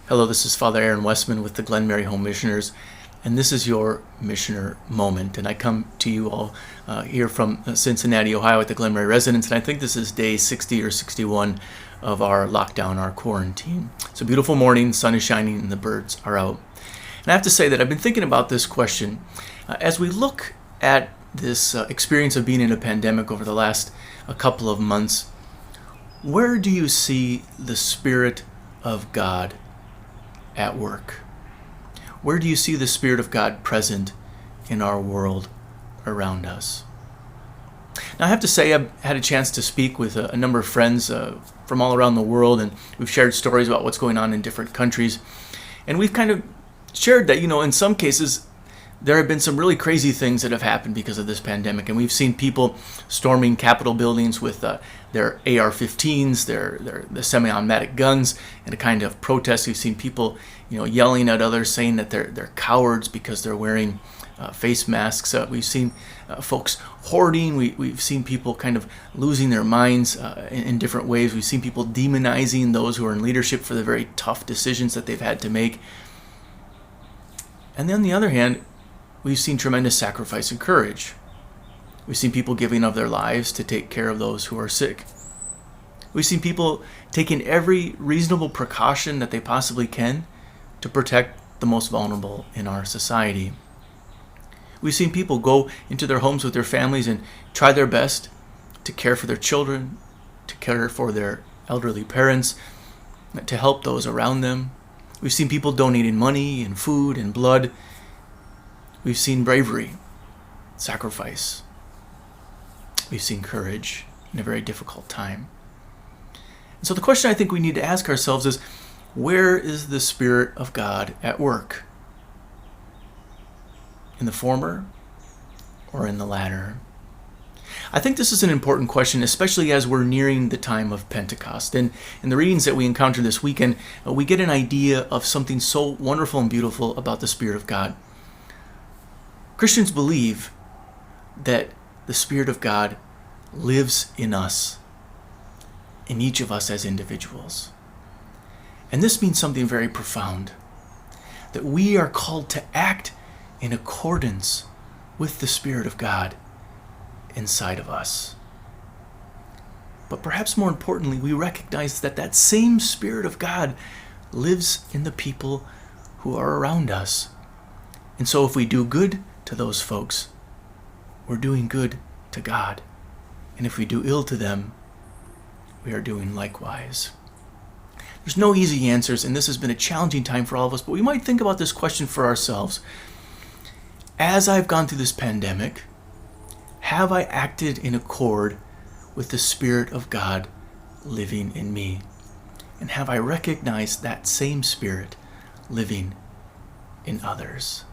Hello, this is Father Aaron Westman with the Glen Mary Home Missioners, and this is your Missioner Moment. And I come to you all here from Cincinnati, Ohio at the Glen Mary residence, and I think this is day 60 or 61 of our lockdown, our quarantine. It's a beautiful morning, the sun is shining, and the birds are out. And I have to say that I've been thinking about this question as we look at this experience of being in a pandemic over the last a couple of months. Where do you see the Spirit of God at work? Where do you see the Spirit of God present in our world around us? Now, I have to say I've had a chance to speak with a number of friends from all around the world, and we've shared stories about what's going on in different countries. And we've kind of shared that, in some cases, there have been some really crazy things that have happened because of this pandemic. And we've seen people storming Capitol buildings with their AR-15s, the semi-automatic guns, in a kind of protest. We've seen people, yelling at others, saying that they're cowards because they're wearing face masks. We've seen folks hoarding. We've seen people kind of losing their minds in different ways. We've seen people demonizing those who are in leadership for the very tough decisions that they've had to make. And then on the other hand, we've seen tremendous sacrifice and courage. We've seen people giving of their lives to take care of those who are sick. We've seen people taking every reasonable precaution that they possibly can to protect the most vulnerable in our society. We've seen people go into their homes with their families and try their best to care for their children, to care for their elderly parents, to help those around them. We've seen people donating money and food and blood. We've seen bravery, sacrifice. We've seen courage in a very difficult time. And so the question I think we need to ask ourselves is, where is the Spirit of God at work? In the former or in the latter? I think this is an important question, especially as we're nearing the time of Pentecost. And in the readings that we encountered this weekend, we get an idea of something so wonderful and beautiful about the Spirit of God. Christians believe that the Spirit of God lives in us, in each of us as individuals. And this means something very profound, that we are called to act in accordance with the Spirit of God inside of us. But perhaps more importantly, we recognize that that same Spirit of God lives in the people who are around us. And so if we do good to those folks, we're doing good to God. And if we do ill to them, we are doing likewise. There's no easy answers, and this has been a challenging time for all of us, but we might think about this question for ourselves. As I've gone through this pandemic, have I acted in accord with the Spirit of God living in me? And have I recognized that same Spirit living in others?